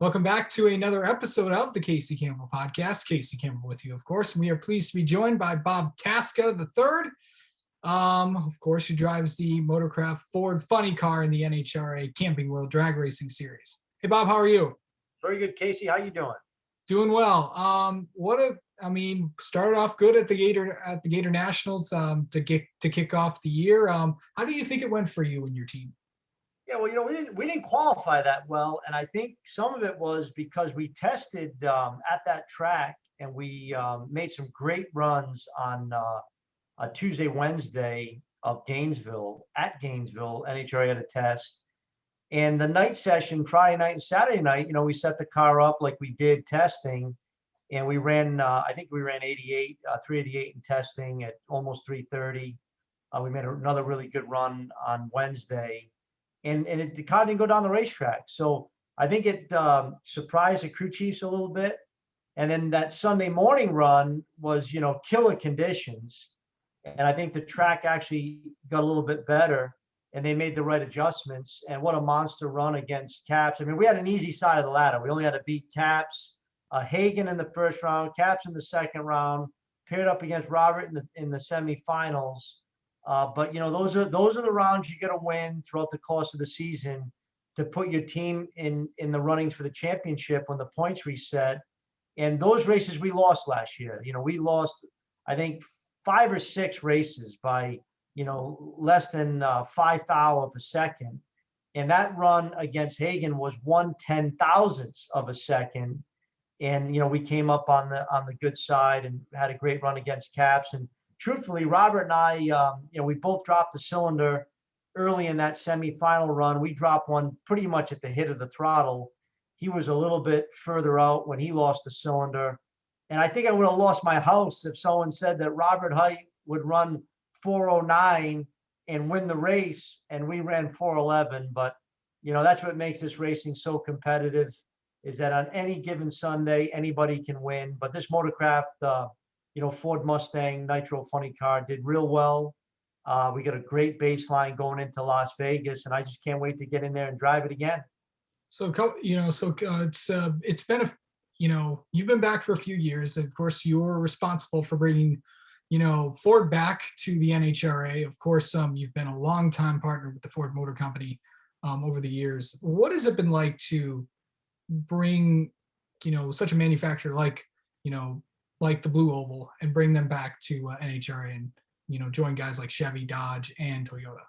Welcome back to another episode of the Casey Campbell Podcast. Casey Campbell with you, of course. We are pleased to be joined by Bob Tasca III, of course, who drives the Motorcraft Ford Funny Car in the NHRA Camping World Drag Racing Series. Hey, Bob, how are you? Very good, Casey. How you doing? Doing well. Started off good at the Gator Nationals to kick off the year. How do you think it went for you and your team? Yeah, well, we didn't qualify that well, and I think some of it was because we tested at that track and we made some great runs on a Tuesday, Wednesday of Gainesville at Gainesville. NHRA had a test, and the night session, Friday night and Saturday night, we set the car up like we did testing, and we ran. I think we ran 388 in testing at almost 330. We made another really good run on Wednesday. And the car didn't go down the racetrack. So I think it surprised the crew chiefs a little bit. And then that Sunday morning run was, killer conditions. And I think the track actually got a little bit better and they made the right adjustments. And what a monster run against Caps. I mean, we had an easy side of the ladder. We only had to beat Caps, Hagen in the first round, Caps in the second round, paired up against Robert in the semifinals. But those are the rounds you got to win throughout the course of the season to put your team in the runnings for the championship when the points reset. And those races we lost last year. We lost, I think, 5 or 6 races by less than 5/1000 of a second. And that run against Hagen was 1/10,000th of a second. And we came up on the good side and had a great run against Caps. And truthfully, Robert and I, we both dropped the cylinder early in that semifinal run. We dropped one pretty much at the hit of the throttle. He was a little bit further out when he lost the cylinder. And I think I would have lost my house if someone said that Robert Height would run 409 and win the race, and we ran 411. But, that's what makes this racing so competitive, is that on any given Sunday, anybody can win. But this Motorcraft, Ford Mustang Nitro Funny Car did real well. We got a great baseline going into Las Vegas, and I just can't wait to get in there and drive it again. So, it's been you've been back for a few years. Of course, you were responsible for bringing, Ford back to the NHRA. Of course, you've been a long-time partner with the Ford Motor Company over the years. What has it been like to bring, such a manufacturer like the Blue Oval and bring them back to NHRA and, join guys like Chevy, Dodge, and Toyota?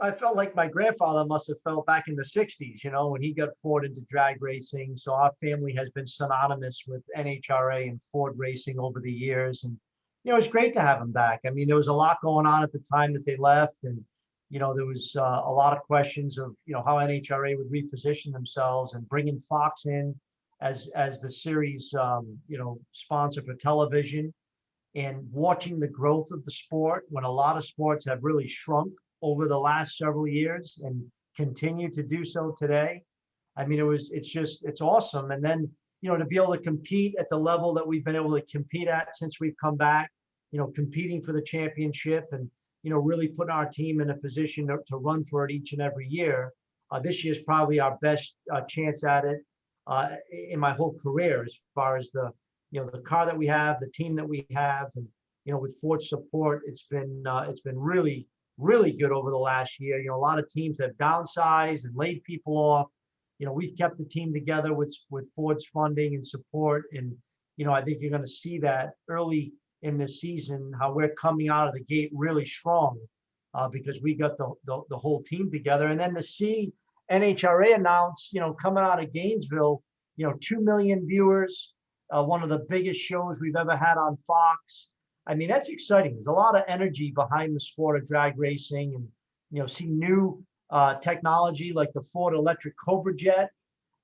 I felt like my grandfather must have felt back in the 60s, when he got Ford into drag racing. So our family has been synonymous with NHRA and Ford racing over the years. And, it's great to have them back. I mean, there was a lot going on at the time that they left. And, there was a lot of questions of, how NHRA would reposition themselves, and bringing Fox in as the series, sponsor for television, and watching the growth of the sport when a lot of sports have really shrunk over the last several years and continue to do so today. I mean, it's awesome. And then, to be able to compete at the level that we've been able to compete at since we've come back, competing for the championship and, really putting our team in a position to run for it each and every year. This year's probably our best chance at it in my whole career, as far as the car that we have, the team that we have, and with Ford's support, it's been really, really good over the last year. A lot of teams have downsized and laid people off. We've kept the team together with Ford's funding and support, and I think you're going to see that early in this season, how we're coming out of the gate really strong because we got the whole team together. And then to see NHRA announce, coming out of Gainesville, 2 million viewers, one of the biggest shows we've ever had on Fox. I mean, that's exciting. There's a lot of energy behind the sport of drag racing, and, see new technology like the Ford electric Cobra Jet,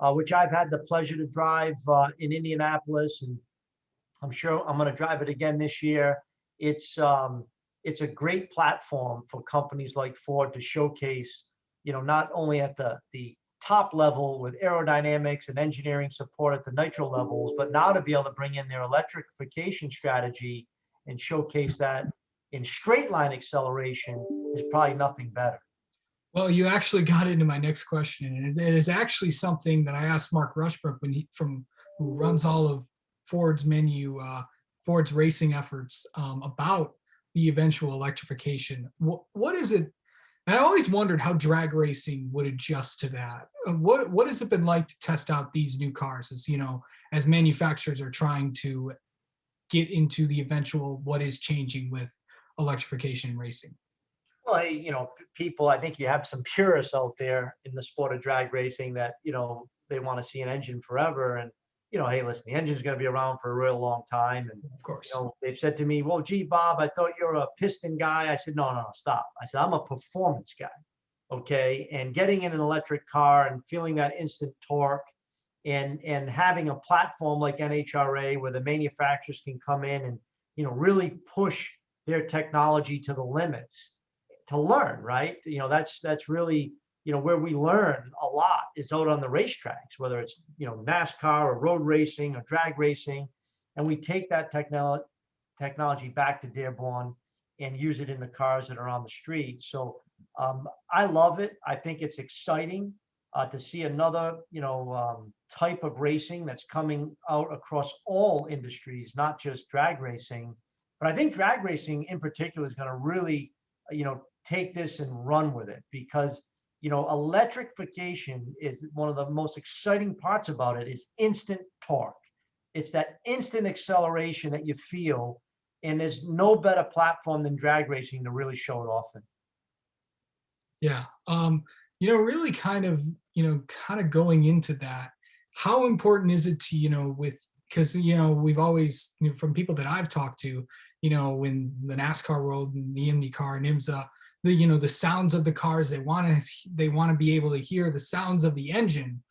which I've had the pleasure to drive in Indianapolis, and I'm sure I'm going to drive it again this year. It's a great platform for companies like Ford to showcase, not only at the top level with aerodynamics and engineering support at the nitro levels, but now to be able to bring in their electrification strategy and showcase that in straight line acceleration is probably nothing better. Well, you actually got into my next question, and it is actually something that I asked Mark Rushbrook when he from who runs all of Ford's Ford's racing efforts about the eventual electrification. What is it? I always wondered how drag racing would adjust to that. What has it been like to test out these new cars, as as manufacturers are trying to get into the eventual what is changing with electrification in racing? Well, hey, people, I think you have some purists out there in the sport of drag racing that, they want to see an engine forever. And, hey, listen, the engine's going to be around for a real long time. And, Of course. they've said to me, well, gee, Bob, I thought you're a piston guy. I said, no, no, no, stop. I said, I'm a performance guy. Okay. And getting in an electric car and feeling that instant torque and having a platform like NHRA where the manufacturers can come in and, really push their technology to the limits to learn, right? That's really, where we learn a lot is out on the racetracks, whether it's, NASCAR or road racing or drag racing. And we take that technology back to Dearborn and use it in the cars that are on the street. So I love it. I think it's exciting to see another, type of racing that's coming out across all industries, not just drag racing. But I think drag racing in particular is going to really, take this and run with it because, electrification is one of the most exciting parts about it is instant torque. It's that instant acceleration that you feel, and there's no better platform than drag racing to really show it off in. Yeah. Really kind of going into that, how important is it to, because, we've always, from people that I've talked to, in the NASCAR world and the IndyCar and IMSA, the sounds of the cars, they want to be able to hear the sounds of the engine,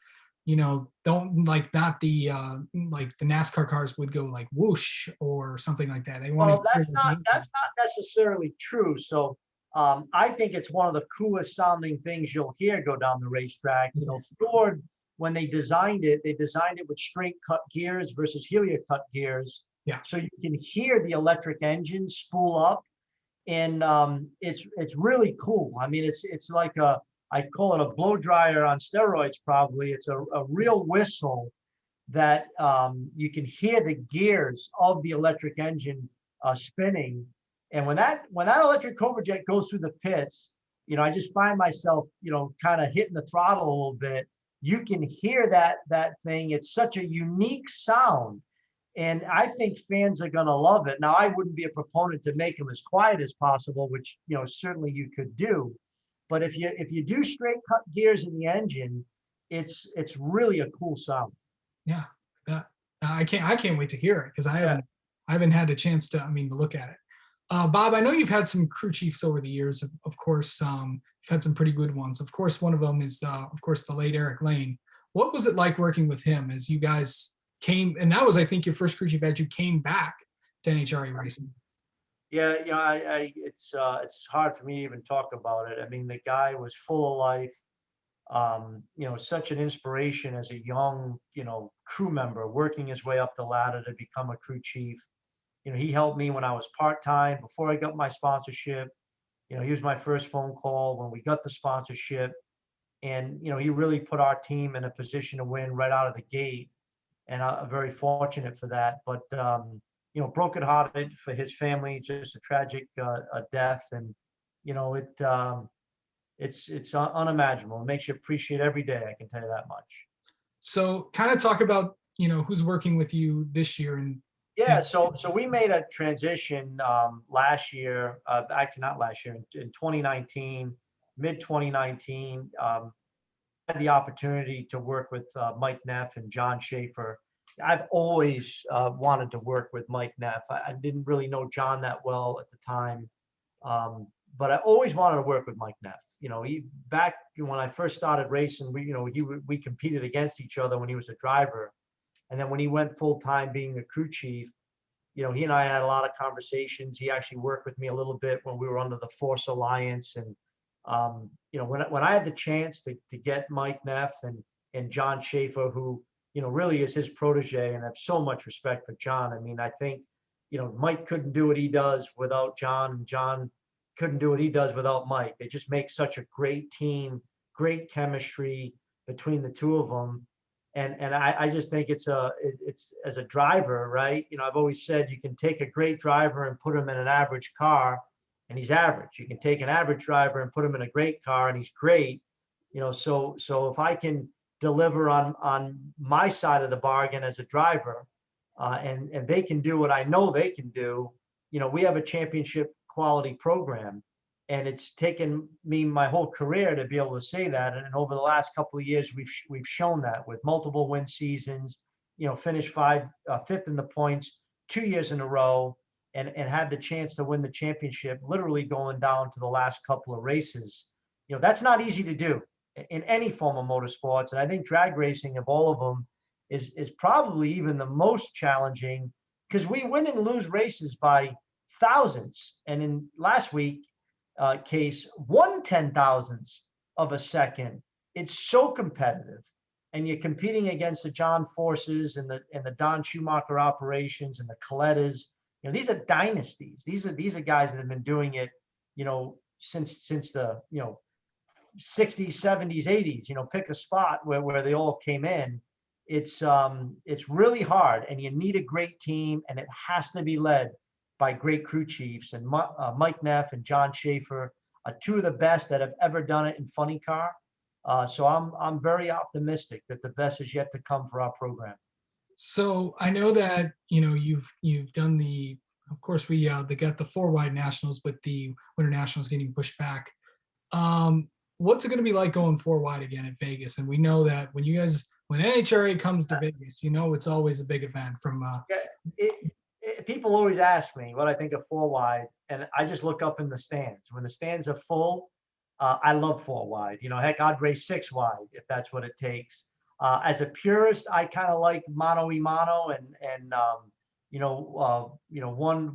don't like not the like the NASCAR cars would go like whoosh or something like that. They want to Well, hear that's not necessarily true. So I think it's one of the coolest sounding things you'll hear go down the racetrack. Ford, when they designed it with straight cut gears versus helio cut gears. yeah. So you can hear the electric engine spool up, and it's really cool. I mean, it's like I call it a blow dryer on steroids. Probably it's a real whistle that you can hear the gears of the electric engine spinning. And when that electric Cobra Jet goes through the pits, I just find myself, kind of hitting the throttle a little bit. You can hear that thing. It's such a unique sound. And I think fans are going to love it. Now, I wouldn't be a proponent to make them as quiet as possible, which, certainly you could do. But if you do straight cut gears in the engine, it's really a cool sound. Yeah. Yeah. I can't wait to hear it because I Yeah. haven't had a chance to, to look at it. Bob, I know you've had some crew chiefs over the years. Of course, you've had some pretty good ones. Of course, one of them is, of course, the late Eric Lane. What was it like working with him as you guys came? And that was, I think, your first crew chief as you came back to NHRA racing. Yeah, it's hard for me to even talk about it. I mean, the guy was full of life. Such an inspiration as a young, crew member working his way up the ladder to become a crew chief. He helped me when I was part-time before I got my sponsorship. He was my first phone call when we got the sponsorship. And, he really put our team in a position to win right out of the gate. And I'm very fortunate for that. But, brokenhearted for his family, just a tragic death. And, it's unimaginable. It makes you appreciate every day. I can tell you that much. So kind of talk about, who's working with you this year Yeah, and so we made a transition last year, actually not last year, in 2019, mid 2019. Had the opportunity to work with Mike Neff and John Schaefer. I've always wanted to work with Mike Neff. I didn't really know John that well at the time, but I always wanted to work with Mike Neff. He back when I first started racing, we competed against each other when he was a driver. And then when he went full time being a crew chief, he and I had a lot of conversations. He actually worked with me a little bit when we were under the Force Alliance. And, when I had the chance to get Mike Neff and John Schaefer, who, really is his protege, and I have so much respect for John. I mean, I think, Mike couldn't do what he does without John, and John couldn't do what he does without Mike. They just make such a great team, great chemistry between the two of them. And I just think it's as a driver, right? You know, I've always said you can take a great driver and put him in an average car, and he's average. You can take an average driver and put him in a great car, and he's great. You know, so if I can deliver on my side of the bargain as a driver, and they can do what I know they can do, you know, we have a championship quality program, and it's taken me my whole career to be able to say that. And over the last couple of years, we've shown that with multiple win seasons. You know, finished fifth in the points 2 years in a row, and had the chance to win the championship, literally going down to the last couple of races. You know, that's not easy to do in any form of motorsports, and I think drag racing of all of them is probably even the most challenging, because we win and lose races by thousands. And in last week case, 1/10,000th of a second. It's so competitive, and you're competing against the John Forces and the Don Schumacher operations and the Colettas. You know, these are dynasties. These are guys that have been doing it, you know, since the, you know, 60s, 70s, 80s. You know, pick a spot where they all came in. It's really hard, and you need a great team, and it has to be led by great crew chiefs. And Mike Neff and John Schaefer are two of the best that have ever done it in funny car. So I'm very optimistic that the best is yet to come for our program. So I know that you've done the. Of course, they got the four wide nationals, but the winter nationals getting pushed back. What's it going to be like going four wide again at Vegas? And we know that when NHRA comes to Vegas, you know it's always a big event. Yeah, people always ask me what I think of four wide, and I just look up in the stands. When the stands are full, I love four wide. You know, heck, I'd race six wide if that's what it takes. As a purist, I kind of like mano y mano and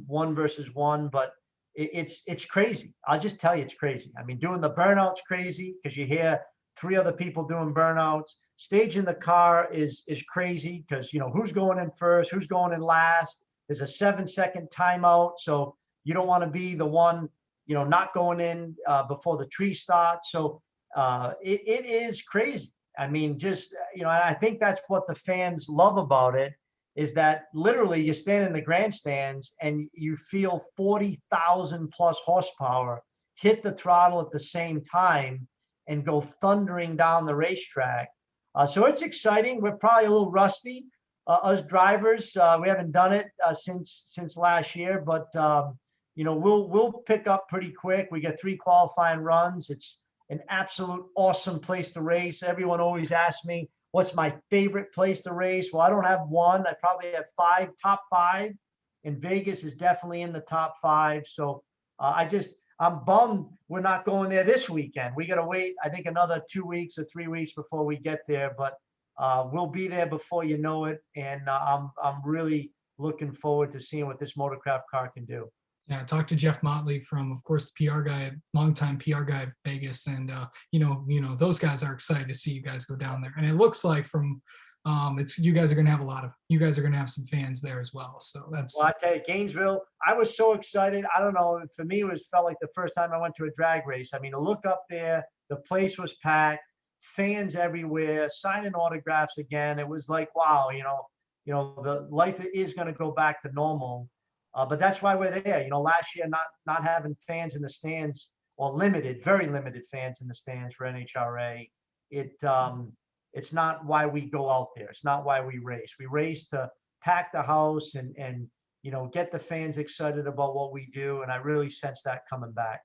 one versus one, but it's crazy. I'll just tell you, it's crazy. I mean, doing the burnout's crazy because you hear three other people doing burnouts. Staging the car is crazy because, you know, who's going in first, who's going in last. There's a 7-second timeout, so you don't want to be the one, you know, not going in before the tree starts. So it is crazy. I mean, just, you know, and I think that's what the fans love about it, is that literally you stand in the grandstands and you feel 40,000 plus horsepower hit the throttle at the same time and go thundering down the racetrack. So it's exciting. We're probably a little rusty, us drivers. We haven't done it since last year, but you know, we'll pick up pretty quick. We get 3 qualifying runs. It's an absolute awesome place to race. Everyone always asks me, what's my favorite place to race? Well, I don't have one. I probably have 5, top 5, and Vegas is definitely in the top 5. So I'm bummed we're not going there this weekend. We got to wait, I think, another 2 weeks or 3 weeks before we get there, but we'll be there before you know it. And I'm really looking forward to seeing what this motorcraft car can do. Yeah, I talked to Jeff Motley from, of course, the PR guy, longtime PR guy at Vegas, and those guys are excited to see you guys go down there. And it looks like from you guys are going to have some fans there as well. So that's. Well, I tell you, Gainesville, I was so excited. I don't know, for me, it felt like the first time I went to a drag race. I mean, to look up there, the place was packed, fans everywhere, signing autographs again. It was like, wow, the life is going to go back to normal. But that's why we're there. You know, last year, not having fans in the stands, or very limited fans in the stands for NHRA, it's not why we go out there. It's not why we race. We race to pack the house and get the fans excited about what we do. And I really sense that coming back.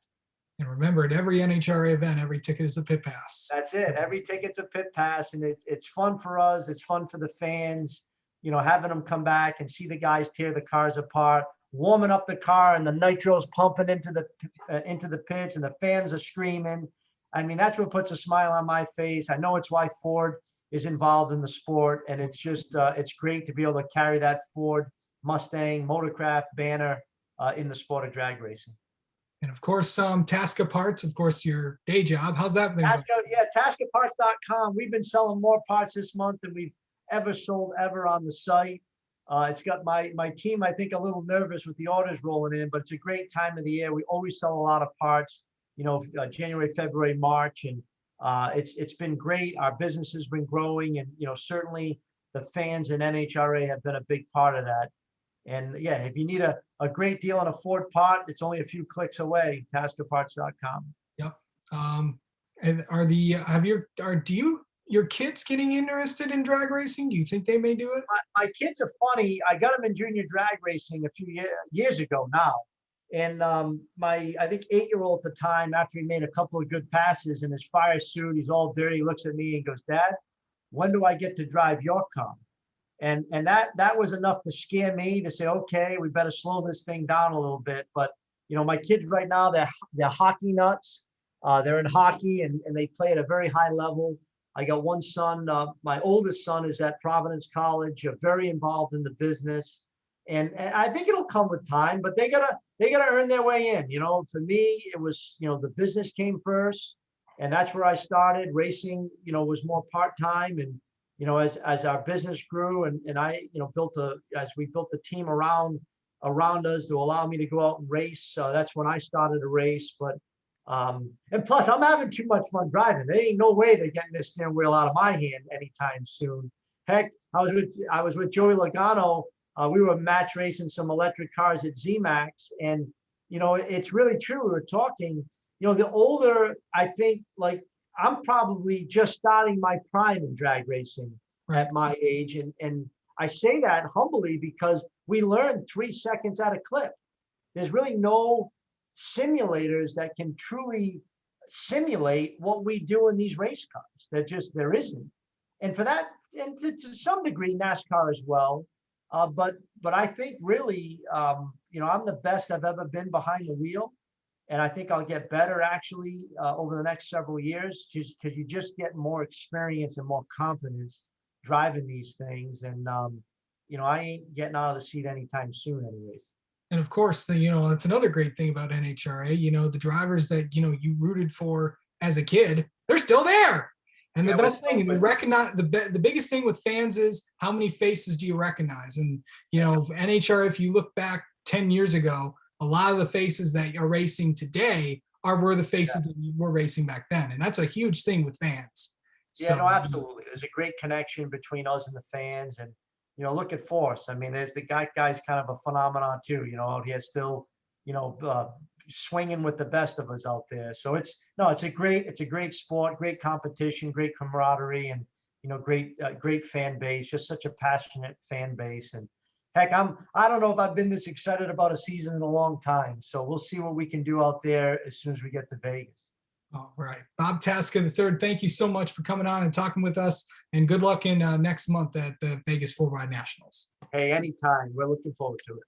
And remember, at every NHRA event, every ticket is a pit pass. That's it. Every ticket's a pit pass, and it's fun for us. It's fun for the fans. You know, having them come back and see the guys tear the cars apart, warming up the car, and the nitro's pumping into the pits, and the fans are screaming. I mean, that's what puts a smile on my face. I know it's why Ford is involved in the sport, and it's just it's great to be able to carry that Ford Mustang motorcraft banner in the sport of drag racing. And of course, Tasca Parts, of course, your day job. How's that been? TascaParts.com. We've been selling more parts this month than we've ever sold on the site. It's got my team, I think, a little nervous with the orders rolling in, but it's a great time of the year. We always sell a lot of parts, January, February, March, and it's been great. Our business has been growing, and certainly the fans in NHRA have been a big part of that. And yeah, if you need a great deal on a Ford part, it's only a few clicks away. Tascaparts.com. Yep. And your kids getting interested in drag racing? Do you think they may do it? My kids are funny. I got them in junior drag racing a few years ago now. And my, I think 8-year-old at the time, after he made a couple of good passes in his fire suit, he's all dirty, looks at me and goes, "Dad, when do I get to drive your car?" And that was enough to scare me to say, okay, we better slow this thing down a little bit. But my kids right now, they're hockey nuts. They're in hockey, and they play at a very high level. I got one son, my oldest son is at Providence College, very involved in the business. And I think it'll come with time, but they gotta earn their way in. For me, it was, the business came first, and that's where I started. Racing, was more part-time. And as our business grew, and I as we built the team around us to allow me to go out and race, that's when I started to race. But and plus, I'm having too much fun driving. There ain't no way they're getting this steering wheel out of my hand anytime soon. Heck, I was with Joey Logano. We were match racing some electric cars at ZMAX, and it's really true. We were talking. The older, I think, like, I'm probably just starting my prime in drag racing at my age, and I say that humbly because we learned 3 seconds at a clip. There's really no simulators that can truly simulate what we do in these race cars. There isn't. And for that, and to some degree, NASCAR as well. But I think really, I'm the best I've ever been behind the wheel. And I think I'll get better actually over the next several years, just because you just get more experience and more confidence driving these things. And, I ain't getting out of the seat anytime soon anyways. And of course, that's another great thing about NHRA. The drivers that you rooted for as a kid, they're still there. And the best thing, recognize the biggest thing with fans is how many faces do you recognize? And NHRA, if you look back 10 years ago, a lot of the faces that are racing today were the faces that you were racing back then, and that's a huge thing with fans. Yeah, no, absolutely. There's a great connection between us and the fans, and look at Force. I mean, there's the guy's kind of a phenomenon too. Out here still, swinging with the best of us out there. So it's a great sport, great competition, great camaraderie, and great fan base. Just such a passionate fan base. And heck, I don't know if I've been this excited about a season in a long time. So we'll see what we can do out there as soon as we get to Vegas. All right. Bob Tasca III, thank you so much for coming on and talking with us, and good luck in next month at the Vegas 4Ride Nationals. Hey, anytime. We're looking forward to it.